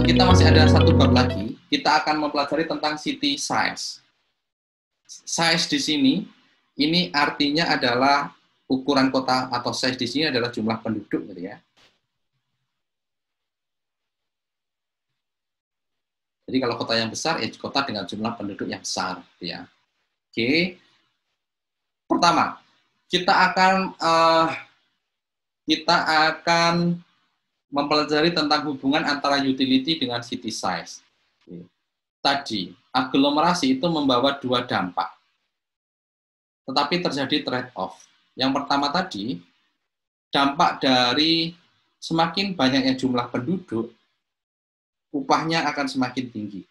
kita masih ada satu bab lagi. Kita akan mempelajari tentang city size. Size di sini, ini artinya adalah ukuran kota atau size di sini adalah jumlah penduduk, gitu ya. Jadi kalau kota yang besar, ya kota dengan jumlah penduduk yang besar, gitu ya. Oke. Pertama, kita akan mempelajari tentang hubungan antara utility dengan city size. Tadi, aglomerasi itu membawa dua dampak, tetapi terjadi trade-off. Yang pertama tadi, dampak dari semakin banyaknya jumlah penduduk, upahnya akan semakin tinggi.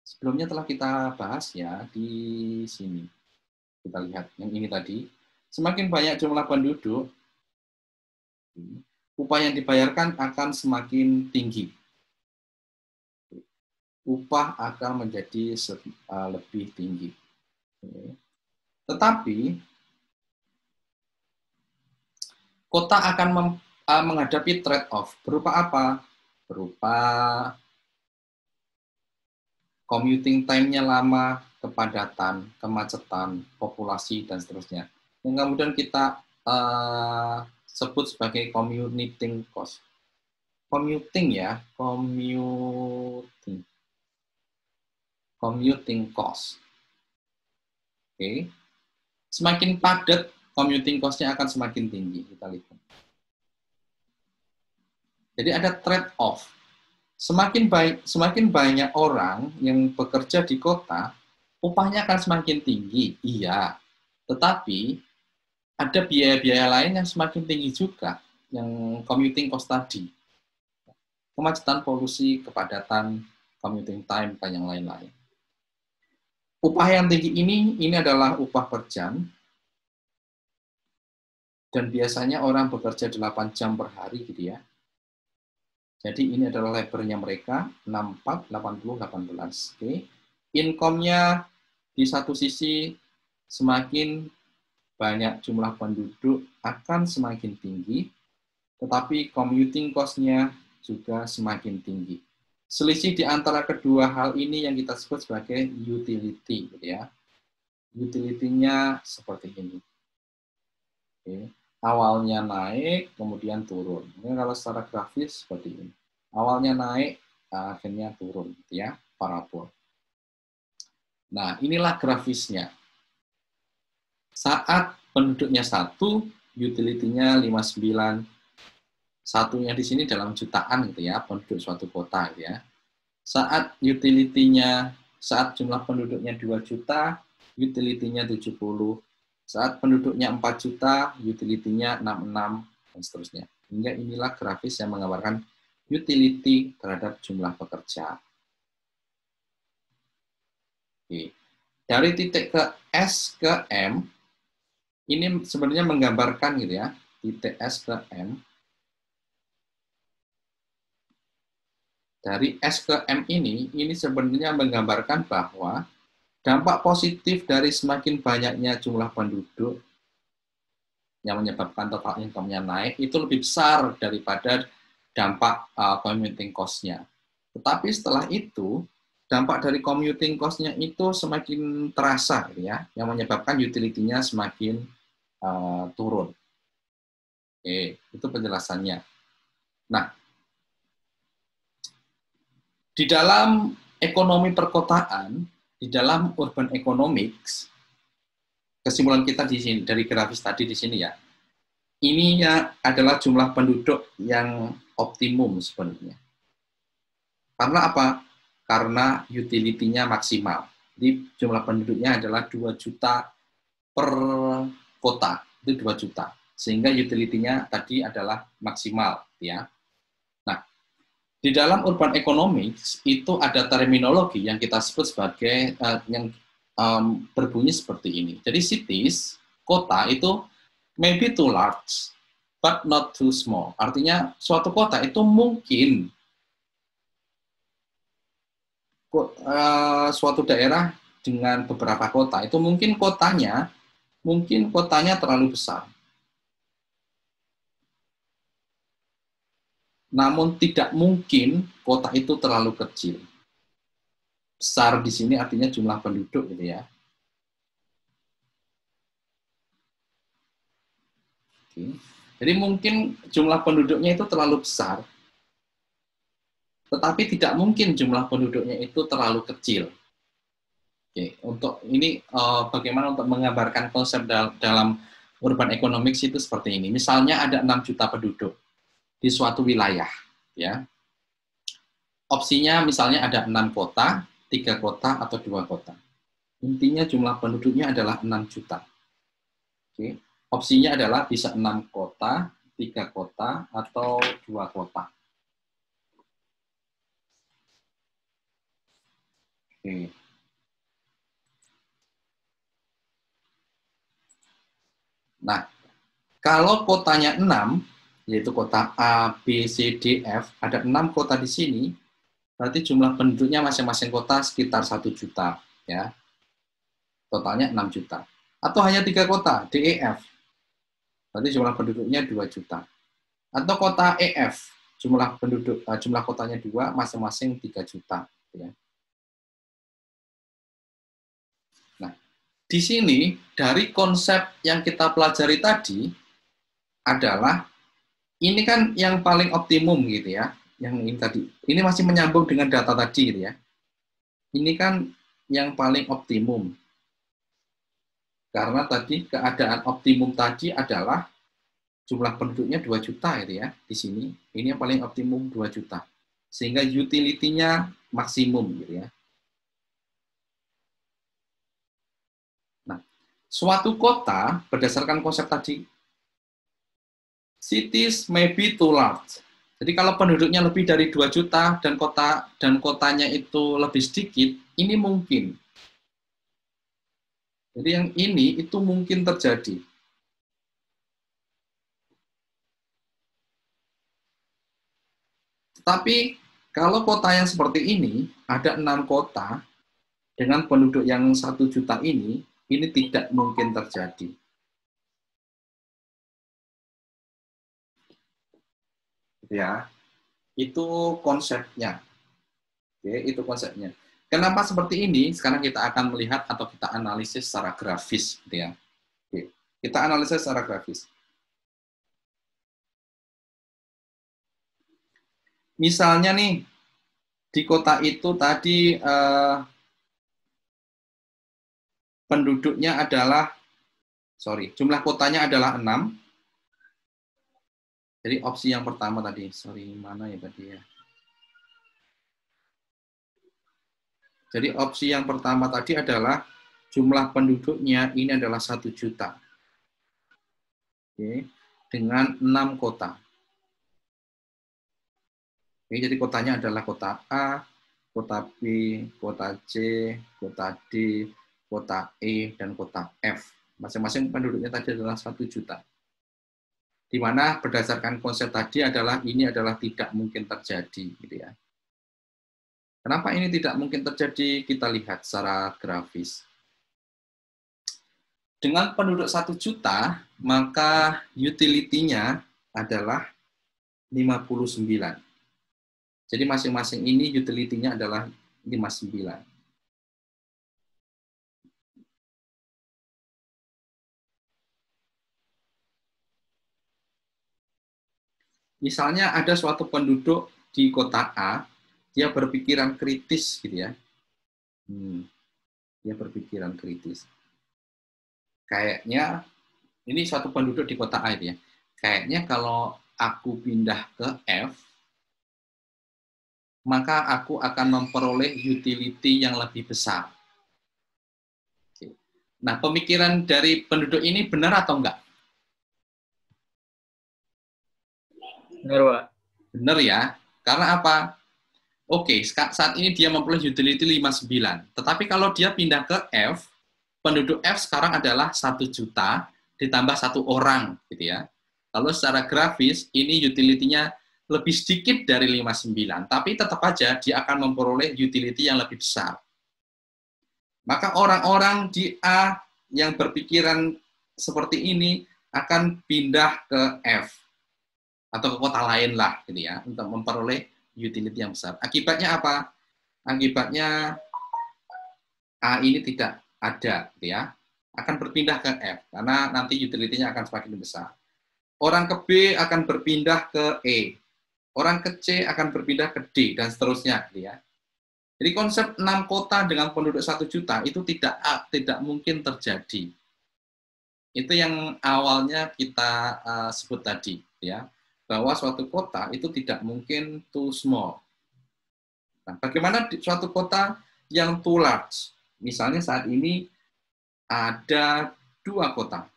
Sebelumnya telah kita bahas ya di sini. Kita lihat yang ini tadi, semakin banyak jumlah penduduk, upah yang dibayarkan akan semakin tinggi. Upah akan menjadi lebih tinggi. Tetapi, kota akan menghadapi trade-off. Berupa apa? Berupa commuting time-nya lama, kepadatan, kemacetan, populasi, dan seterusnya. Yang kemudian kita sebut sebagai commuting cost. Commuting ya, commuting cost. Oke. Semakin padat, commuting cost-nya akan semakin tinggi. Kita lihat. Jadi ada trade-off. Semakin banyak orang yang bekerja di kota, upahnya akan semakin tinggi. Iya. Tetapi ada biaya-biaya lain yang semakin tinggi juga, yang commuting cost tadi. Kemacetan, polusi, kepadatan, commuting time, dan yang lain-lain. Upah yang tinggi ini adalah upah per jam, dan biasanya orang bekerja 8 jam per hari, gitu ya. Jadi ini adalah labor-nya mereka, 64, 80, 18. Oke. Income-nya di satu sisi semakin banyak jumlah penduduk akan semakin tinggi, tetapi commuting cost-nya juga semakin tinggi. Selisih di antara kedua hal ini yang kita sebut sebagai utility, gitu ya. Utility-nya seperti ini. Oke. Awalnya naik, kemudian turun. Ini kalau secara grafis seperti ini. Awalnya naik, akhirnya turun, gitu ya, parabol. Nah, inilah grafisnya. Saat penduduknya 1, utility-nya 59, satunya di sini dalam jutaan, gitu ya, penduduk suatu kota, gitu ya. Saat utility-nya, saat jumlah penduduknya 2 juta, utility-nya 70. Saat penduduknya 4 juta, utility-nya 66, dan seterusnya. Hingga inilah grafis yang menggambarkan utility terhadap jumlah pekerja. Oke. Dari titik ke S ke M, ini sebenarnya menggambarkan gitu ya, titik S ke M. Dari S ke M ini sebenarnya menggambarkan bahwa dampak positif dari semakin banyaknya jumlah penduduk yang menyebabkan total income-nya naik itu lebih besar daripada dampak commuting cost-nya. Tetapi setelah itu, dampak dari commuting cost-nya itu semakin terasa, ya, yang menyebabkan utility-nya semakin turun. Oke, itu penjelasannya. Nah, di dalam ekonomi perkotaan, di dalam urban economics, kesimpulan kita di sini dari grafis tadi di sini ya, ini ya adalah jumlah penduduk yang optimum sebenarnya. Karena apa? Karena utility-nya maksimal. Jadi jumlah penduduknya adalah 2 juta per kota, itu 2 juta. Sehingga utility-nya tadi adalah maksimal, ya. Di dalam urban economics itu ada terminologi yang kita sebut sebagai yang berbunyi seperti ini. Jadi cities, kota itu maybe too large, but not too small. Artinya suatu kota itu mungkin suatu daerah dengan beberapa kota itu mungkin kotanya terlalu besar. namun tidak mungkin kota itu terlalu kecil. Besar di sini artinya jumlah penduduk gitu ya. Oke. Jadi mungkin jumlah penduduknya itu terlalu besar, tetapi tidak mungkin jumlah penduduknya itu terlalu kecil. Oke, untuk ini bagaimana untuk menggambarkan konsep dalam urban economics itu seperti ini. Misalnya ada 6 juta penduduk di suatu wilayah, ya. Opsinya misalnya ada 6 kota, 3 kota, atau 2 kota. Intinya jumlah penduduknya adalah 6 juta. Oke. Opsinya adalah bisa 6 kota, 3 kota, atau 2 kota. Oke. Nah, kalau kotanya 6, yaitu kota A, B, C, D, F, ada 6 kota di sini, berarti jumlah penduduknya masing-masing kota sekitar 1 juta. Ya. Totalnya 6 juta. Atau hanya 3 kota, D, E, F. Berarti jumlah penduduknya 2 juta. Atau kota EF, jumlah kotanya 2, masing-masing 3 juta. Ya. Nah, di sini dari konsep yang kita pelajari tadi adalah ini kan yang paling optimum gitu ya, yang ini tadi. Ini masih menyambung dengan data tadi gitu ya. Ini kan yang paling optimum. Karena tadi keadaan optimum tadi adalah jumlah penduduknya 2 juta gitu ya di sini. Ini yang paling optimum 2 juta. Sehingga utility-nya maksimum gitu ya. Nah, suatu kota berdasarkan konsep tadi, cities may be too large. Jadi kalau penduduknya lebih dari 2 juta dan kotanya itu lebih sedikit, ini mungkin. Jadi yang ini itu mungkin terjadi. Tapi kalau kota yang seperti ini, ada 6 kota dengan penduduk yang 1 juta ini tidak mungkin terjadi. Ya, itu konsepnya. Oke, itu konsepnya. Kenapa seperti ini? Sekarang kita akan melihat atau kita analisis secara grafis, gitu ya. Oke, kita analisis secara grafis. Misalnya nih, di kota itu tadi penduduknya adalah, jumlah kotanya adalah 6. Jadi opsi yang pertama tadi, mana ya tadi ya? Jadi opsi yang pertama tadi adalah jumlah penduduknya ini adalah 1 juta. Oke, dengan 6 kota. Oke, jadi kotanya adalah kota A, kota B, kota C, kota D, kota E, dan kota F. Masing-masing penduduknya tadi adalah 1 juta. Di mana berdasarkan konsep tadi ini adalah tidak mungkin terjadi, gitu ya. Kenapa ini tidak mungkin terjadi? Kita lihat secara grafis. Dengan penduduk 1 juta, maka utility-nya adalah 59. Jadi masing-masing ini utility-nya adalah 59. Misalnya ada suatu penduduk di kota A, dia berpikiran kritis gitu ya. Dia berpikiran kritis. Kayaknya, ini suatu penduduk di kota A ya. Kayaknya kalau aku pindah ke F, maka aku akan memperoleh utility yang lebih besar. Nah, pemikiran dari penduduk ini benar atau enggak? Benar, Pak. Benar ya. Karena apa? Oke, saat ini dia memperoleh utility 59. Tetapi kalau dia pindah ke F, penduduk F sekarang adalah 1 juta ditambah 1 orang, gitu ya. Kalau secara grafis, ini utility-nya lebih sedikit dari 59, tapi tetap aja dia akan memperoleh utility yang lebih besar. Maka orang-orang di A yang berpikiran seperti ini akan pindah ke F. atau ke kota lain lah gitu ya untuk memperoleh utility yang besar. Akibatnya apa? Akibatnya A ini tidak ada gitu ya. Akan berpindah ke F karena nanti utility-nya akan semakin besar. Orang ke B akan berpindah ke E. Orang ke C akan berpindah ke D dan seterusnya gitu ya. Jadi konsep 6 kota dengan penduduk 1 juta itu tidak mungkin terjadi. Itu yang awalnya kita sebut tadi, ya, bahwa suatu kota itu tidak mungkin too small. Nah, bagaimana suatu kota yang too large? Misalnya saat ini ada 2 kota,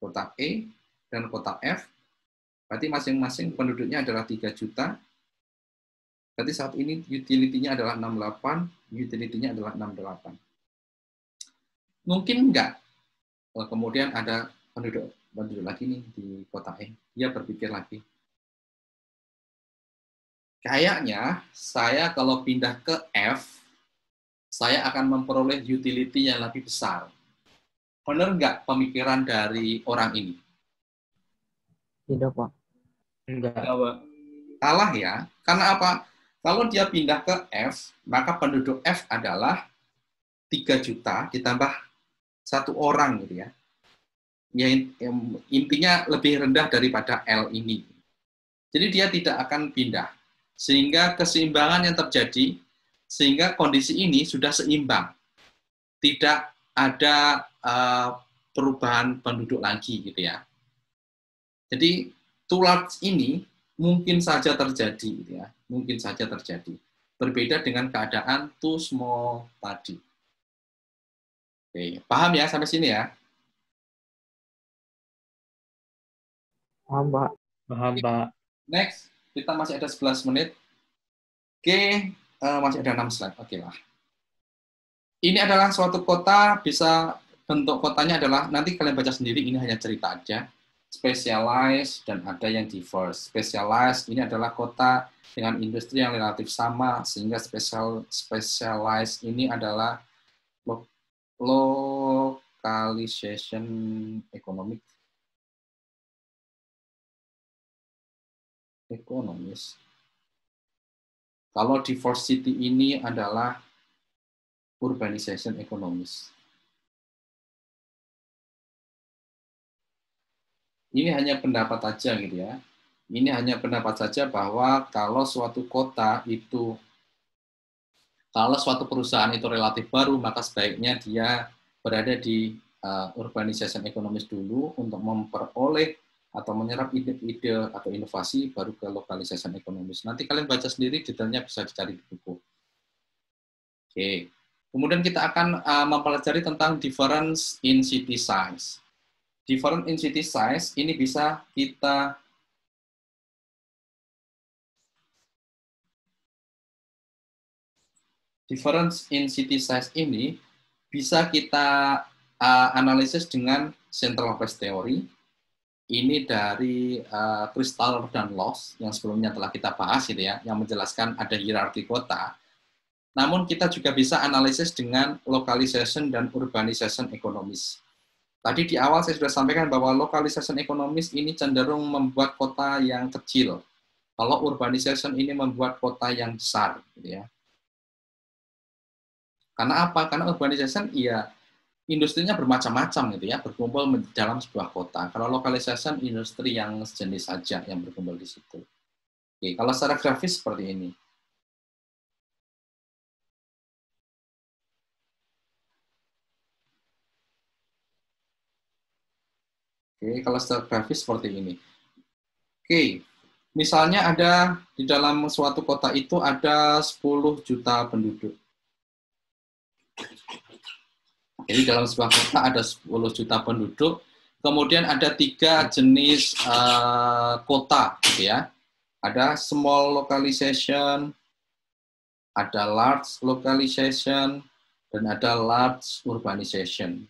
kota E dan kota F, berarti masing-masing penduduknya adalah 3 juta, berarti saat ini utility-nya adalah 68, utility-nya adalah 68. Mungkin enggak kemudian ada penduduk lagi nih di kota E. Dia berpikir lagi, kayaknya saya kalau pindah ke F, saya akan memperoleh utility yang lebih besar. Benar nggak pemikiran dari orang ini? Tidak, Pak. Enggak, Pak. Salah ya. Karena apa? Kalau dia pindah ke F, maka penduduk F adalah 3 juta ditambah 1 orang gitu ya. Intinya lebih rendah daripada L ini. Jadi dia tidak akan pindah. Sehingga keseimbangan yang terjadi, sehingga kondisi ini sudah seimbang. Tidak ada perubahan penduduk lagi gitu ya. Jadi too large ini mungkin saja terjadi gitu ya. Mungkin saja terjadi. Berbeda dengan keadaan too small tadi. Oke, paham ya sampai sini ya? Paham, Pak. Paham, Pak. Next, kita masih ada 11 menit. Oke, masih ada 6 slide. Oke lah. Ini adalah suatu kota, bisa bentuk kotanya adalah, nanti kalian baca sendiri, ini hanya cerita aja. Specialized dan ada yang diverse. Specialized ini adalah kota dengan industri yang relatif sama, sehingga specialized ini adalah localization economic. Ekonomis. Kalau diversity ini adalah urbanization ekonomis. Ini hanya pendapat saja gitu ya. Ini hanya pendapat saja bahwa kalau suatu kota itu, kalau suatu perusahaan itu relatif baru, maka sebaiknya dia berada di urbanization ekonomis dulu untuk memperoleh atau menyerap ide-ide atau inovasi baru ke localization ekonomis. Nanti kalian baca sendiri, detailnya bisa dicari di buku. Oke. Kemudian kita akan mempelajari tentang difference in city size. Difference in city size ini bisa kita analisis dengan central office theory. Ini dari Crystal dan Loss yang sebelumnya telah kita bahas gitu ya, yang menjelaskan ada hierarki kota. Namun kita juga bisa analisis dengan localization dan urbanization ekonomis. Tadi di awal saya sudah sampaikan bahwa localization ekonomis ini cenderung membuat kota yang kecil. Kalau urbanization ini membuat kota yang besar, gitu ya. Karena apa? Karena urbanization ya industrinya bermacam-macam gitu ya, berkumpul dalam sebuah kota. Kalau localization industri yang sejenis saja yang berkumpul di situ. Oke, kalau secara grafis seperti ini. Oke, kalau secara grafis seperti ini. Oke, misalnya ada di dalam suatu kota itu ada 10 juta penduduk. Jadi dalam sebuah kota ada 10 juta penduduk, kemudian ada 3 jenis kota, gitu ya. Ada small localization, ada large localization, dan ada large urbanization.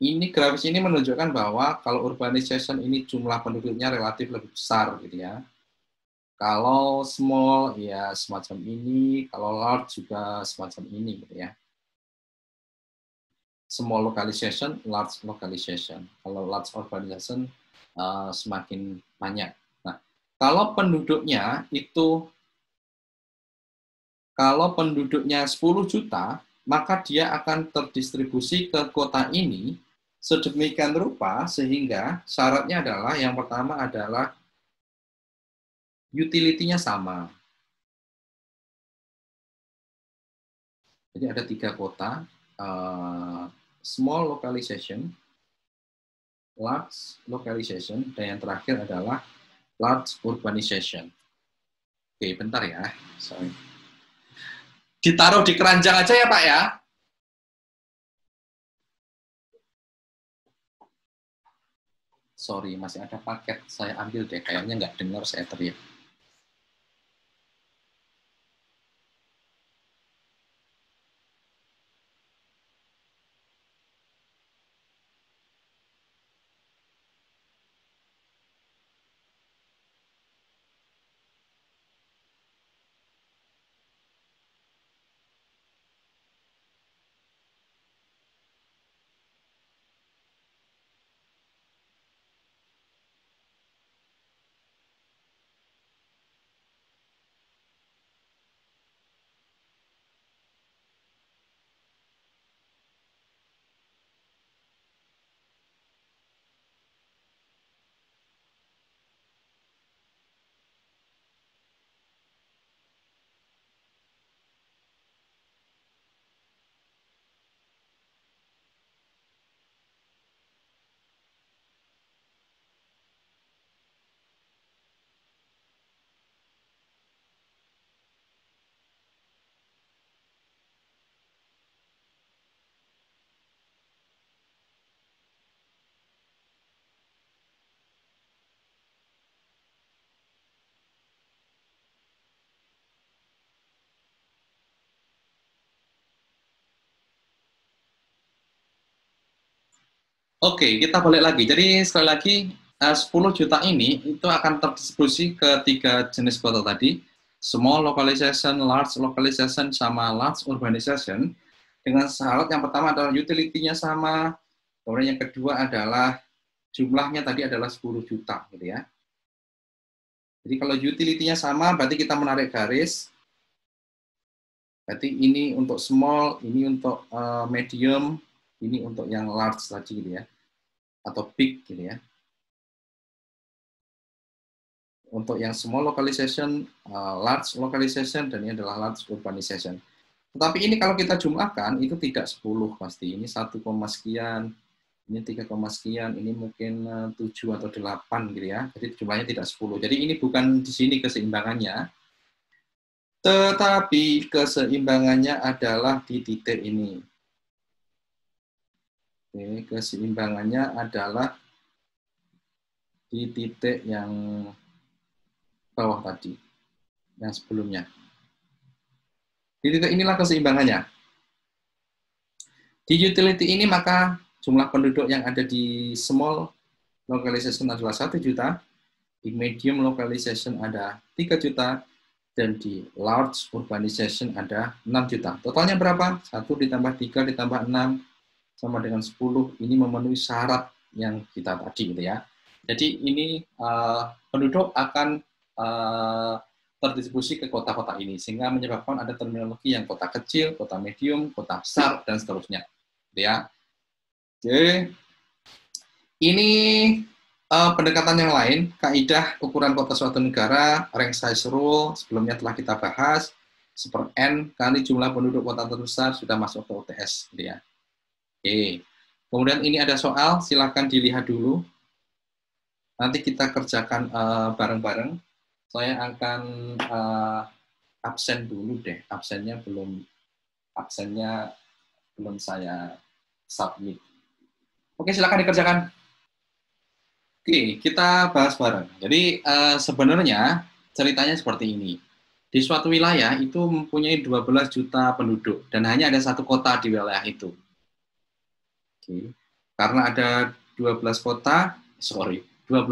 Ini grafis ini menunjukkan bahwa kalau urbanization ini jumlah penduduknya relatif lebih besar, gitu ya. Kalau small ya semacam ini, kalau large juga semacam ini, gitu ya. Small localization, large localization. Kalau large urbanization semakin banyak. Nah, Kalau penduduknya 10 juta, maka dia akan terdistribusi ke kota ini sedemikian rupa sehingga syaratnya adalah yang pertama adalah utility-nya sama. Jadi ada 3 kota, small localization, large localization, dan yang terakhir adalah large urbanization. Oke, bentar ya. Sorry. Ditaruh di keranjang aja ya, Pak ya. Sorry, masih ada paket. Saya ambil deh, kayaknya nggak dengar saya teriak. Oke, kita balik lagi. Jadi sekali lagi 10 juta ini itu akan terdistribusi ke 3 jenis kota tadi, small localization, large localization, sama large urbanization. Dengan syarat yang pertama adalah utility-nya sama, kemudian yang kedua adalah jumlahnya tadi adalah 10 juta, gitu ya. Jadi kalau utility-nya sama, berarti kita menarik garis. Berarti ini untuk small, ini untuk medium, ini untuk yang large tadi, gitu ya. Atau big gitu ya. Untuk yang small localization, large localization, dan ini adalah large urbanization. Tetapi ini kalau kita jumlahkan, itu tidak 10 pasti. Ini 1, sekian, ini 3, sekian, ini mungkin 7 atau 8 gitu ya. Jadi jumlahnya tidak 10. Jadi ini bukan di sini keseimbangannya, tetapi keseimbangannya adalah di titik ini. Oke, keseimbangannya adalah di titik yang bawah tadi, yang sebelumnya. Di titik inilah keseimbangannya. Di utility ini maka jumlah penduduk yang ada di small localization adalah 1 juta, di medium localization ada 3 juta, dan di large urbanization ada 6 juta. Totalnya berapa? 1 ditambah 3 ditambah 6 sama dengan 10. Ini memenuhi syarat yang kita tadi, gitu ya. Jadi ini penduduk akan terdistribusi ke kota-kota ini, sehingga menyebabkan ada terminologi yang kota kecil, kota medium, kota besar, dan seterusnya. Ya. Oke. Ini pendekatan yang lain, kaidah ukuran kota suatu negara, rank size rule, sebelumnya telah kita bahas, seper N kali jumlah penduduk kota terbesar sudah masuk ke UTS. Gitu ya. Oke. Kemudian ini ada soal, silakan dilihat dulu. Nanti kita kerjakan bareng-bareng. Saya akan absen dulu deh. Absennya belum saya submit. Oke, silakan dikerjakan. Oke, kita bahas bareng. Jadi sebenarnya ceritanya seperti ini. Di suatu wilayah itu mempunyai 12 juta penduduk dan hanya ada satu kota di wilayah itu. Oke. Karena ada 12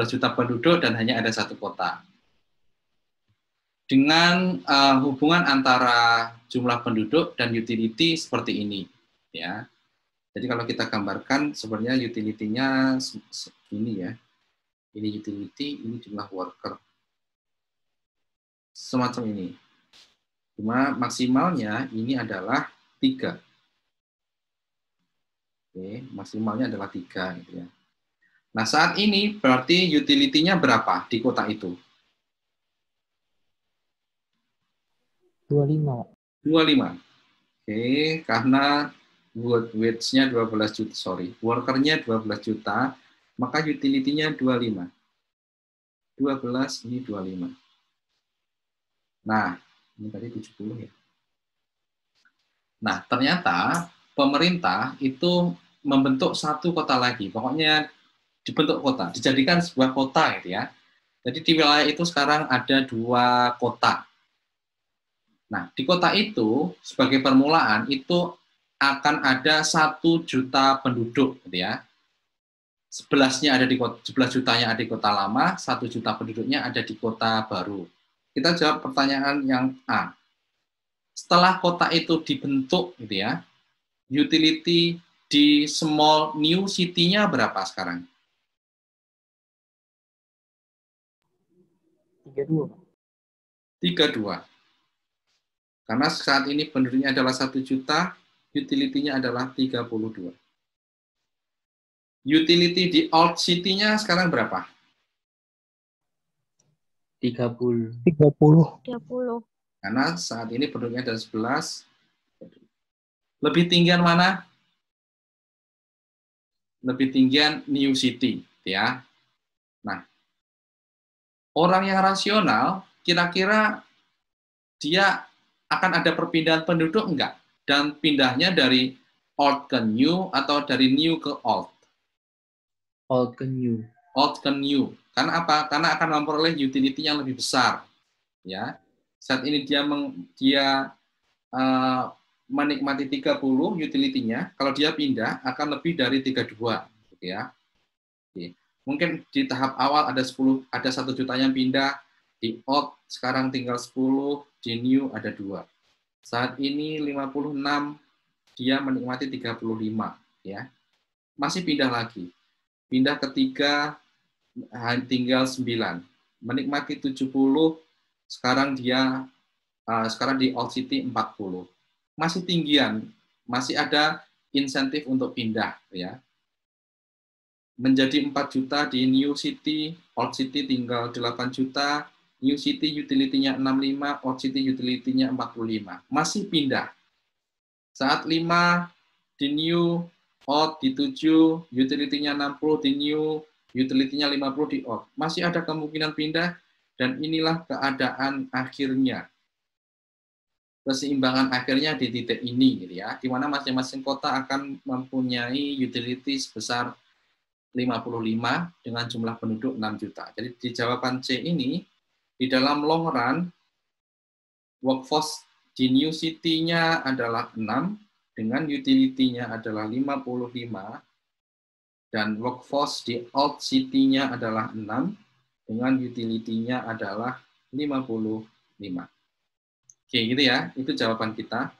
juta penduduk dan hanya ada satu kota. Dengan hubungan antara jumlah penduduk dan utility seperti ini, ya. Jadi kalau kita gambarkan sebenarnya utility-nya ini ya. Ini utility, ini jumlah worker. semacam ini. Cuma maksimalnya ini adalah 3. Oke, maksimalnya adalah 3 gitu ya. Nah, saat ini berarti utility-nya berapa di kota itu? 25. 25. Oke, karena wage-nya 12 juta, worker-nya 12 juta, maka utility-nya 25. 12 ini 25. Nah, ini tadi 70 ya. Nah, ternyata pemerintah itu membentuk satu kota lagi. Pokoknya dibentuk kota, dijadikan sebuah kota gitu ya. Jadi di wilayah itu sekarang ada 2 kota. Nah, di kota itu sebagai permulaan itu akan ada 1 juta penduduk gitu ya. 11-nya ada di kota, 11 jutanya ada di kota lama, 1 juta penduduknya ada di kota baru. Kita jawab pertanyaan yang A. Setelah kota itu dibentuk gitu ya, utility di small new city-nya berapa sekarang? 32. 32. Karena saat ini penduduknya adalah 1 juta, utility-nya adalah 32. Utility di old city-nya sekarang berapa? 30. Karena saat ini penduduknya ada 11. Lebih tinggian mana? Lebih tinggian new city, ya. Nah, orang yang rasional kira-kira dia akan ada perpindahan penduduk enggak? Dan pindahnya dari old ke new atau dari new ke old? Old ke new. Old ke new. Karena apa? Karena akan memperoleh utility yang lebih besar. Ya. Saat ini dia menikmati 30 utility-nya, kalau dia pindah akan lebih dari 32, gitu ya. Oke. Mungkin di tahap awal ada 10, ada 1 juta yang pindah, di old sekarang tinggal 10, di new ada 2. Saat ini 56, dia menikmati 35, ya. Masih pindah lagi. Pindah ke 3 tinggal 9. Menikmati 70, sekarang dia sekarang di old city 40. Masih tinggian, masih ada insentif untuk pindah ya. Menjadi 4 juta di new city, old city tinggal 8 juta, new city utility-nya 65, old city utility-nya 45. Masih pindah. Saat 5 di new, old di 7, utility-nya 60 di new, utility-nya 50 di old. Masih ada kemungkinan pindah dan inilah keadaan akhirnya. Keseimbangan akhirnya di titik ini gitu ya, di mana masing-masing kota akan mempunyai utility sebesar 55 dengan jumlah penduduk 6 juta. Jadi di jawaban C ini, di dalam long run, workforce di new city-nya adalah 6, dengan utility-nya adalah 55, dan workforce di old city-nya adalah 6, dengan utility-nya adalah 55. Oke, gitu ya, itu jawaban kita.